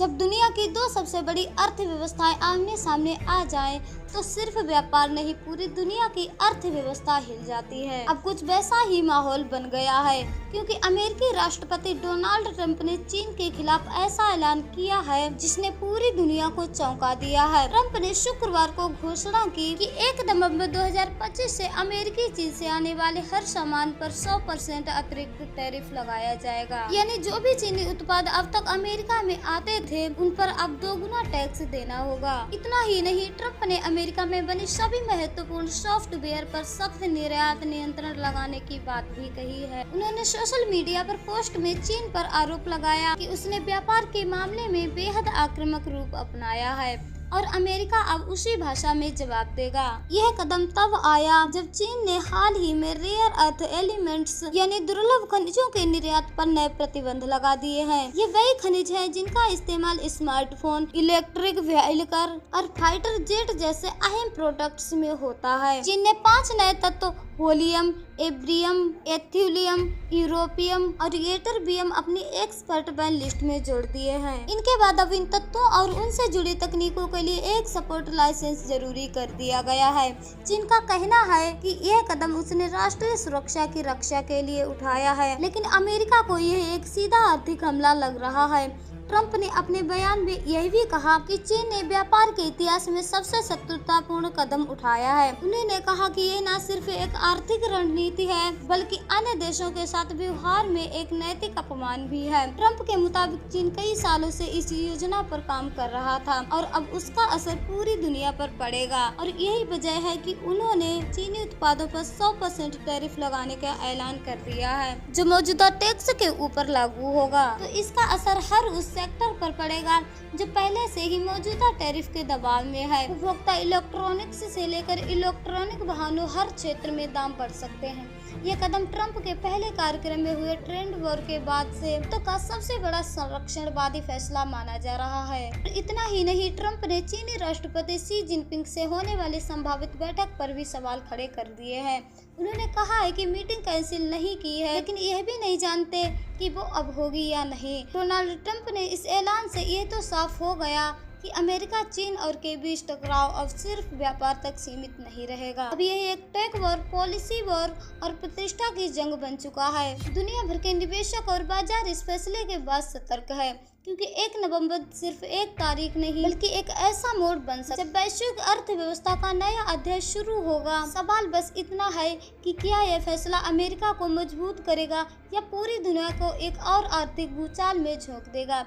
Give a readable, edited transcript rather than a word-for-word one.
जब दुनिया की दो सबसे बड़ी अर्थव्यवस्थाएं आमने सामने आ जाएं, तो सिर्फ व्यापार नहीं पूरी दुनिया की अर्थव्यवस्था हिल जाती है। अब कुछ वैसा ही माहौल बन गया है, क्योंकि अमेरिकी राष्ट्रपति डोनाल्ड ट्रंप ने चीन के खिलाफ ऐसा ऐलान किया है जिसने पूरी दुनिया को चौंका दिया है। ट्रंप ने शुक्रवार को घोषणा की कि 1 नवंबर 2025 से अमेरिकी चीन से आने वाले हर सामान पर 100% अतिरिक्त टैरिफ लगाया जाएगा। यानी जो भी चीनी उत्पाद अब तक अमेरिका में आते थे उन पर अब 2 गुना टैक्स देना होगा। इतना ही नहीं, ट्रंप ने अमेरिका में बनी सभी महत्वपूर्ण सॉफ्टवेयर पर सख्त निर्यात नियंत्रण लगाने की बात भी कही है। उन्होंने सोशल मीडिया पर पोस्ट में चीन पर आरोप लगाया कि उसने व्यापार के मामले में बेहद आक्रामक रूप अपनाया है और अमेरिका अब उसी भाषा में जवाब देगा। यह कदम तब आया जब चीन ने हाल ही में रेयर अर्थ एलिमेंट्स यानी दुर्लभ खनिजों के निर्यात पर नए प्रतिबंध लगा दिए हैं। ये वही खनिज हैं जिनका इस्तेमाल स्मार्टफोन, इलेक्ट्रिक व्हीकल और फाइटर जेट जैसे अहम प्रोडक्ट्स में होता है। चीन ने 5 नए तत्व होलियम, एब्रियम, एथ्यूलियम, यूरोपियम और येटरबियम अपनी एक्सपर्ट बैन लिस्ट में जोड़ दिए हैं। इनके बाद अब इन तत्वों और उनसे जुड़ी तकनीकों के लिए एक सपोर्ट लाइसेंस जरूरी कर दिया गया है। चीन का कहना है कि यह कदम उसने राष्ट्रीय सुरक्षा की रक्षा के लिए उठाया है, लेकिन अमेरिका को यह एक सीधा आर्थिक हमला लग रहा है। ट्रंप ने अपने बयान में यह भी कहा कि चीन ने व्यापार के इतिहास में सबसे शत्रुतापूर्ण कदम उठाया है। उन्होंने कहा कि ये न सिर्फ एक आर्थिक रणनीति है बल्कि अन्य देशों के साथ व्यवहार में एक नैतिक अपमान भी है। ट्रंप के मुताबिक चीन कई सालों से इस योजना पर काम कर रहा था और अब उसका असर पूरी दुनिया पर पड़ेगा और यही वजह है कि उन्होंने चीनी उत्पादों पर 100% टैरिफ लगाने का ऐलान कर दिया है, जो मौजूदा टैक्स के ऊपर लागू होगा। तो इसका असर हर उस सेक्टर पर पड़ेगा जो पहले से ही मौजूदा टैरिफ के दबाव में है। उपभोक्ता इलेक्ट्रॉनिक्स से लेकर इलेक्ट्रॉनिक वाहनों हर क्षेत्र में दाम बढ़ सकते हैं। यह कदम ट्रंप के पहले कार्यक्रम में हुए ट्रेड वॉर के बाद से तो का सबसे बड़ा संरक्षणवादी फैसला माना जा रहा है। और इतना ही नहीं, ट्रंप ने चीनी राष्ट्रपति शी जिनपिंग से होने वाली संभावित बैठक पर भी सवाल खड़े कर दिए हैं। उन्होंने कहा है कि मीटिंग कैंसिल नहीं की है, लेकिन यह भी नहीं जानते कि वो अब होगी या नहीं। डोनाल्ड ट्रंप ने इस ऐलान से ये तो साफ हो गया कि अमेरिका चीन और के बीच टकराव अब सिर्फ व्यापार तक सीमित नहीं रहेगा। अब यह एक टेक वॉर, पॉलिसी वॉर और प्रतिष्ठा की जंग बन चुका है। दुनिया भर के निवेशक और बाजार इस फैसले के बाद सतर्क है, क्योंकि 1 नवंबर सिर्फ एक तारीख नहीं बल्कि एक ऐसा मोड़ बन सकता है जब वैश्विक अर्थव्यवस्था का नया अध्याय शुरू होगा। सवाल बस इतना है कि क्या यह फैसला अमेरिका को मजबूत करेगा या पूरी दुनिया को एक और आर्थिक भूचाल में झोंक देगा।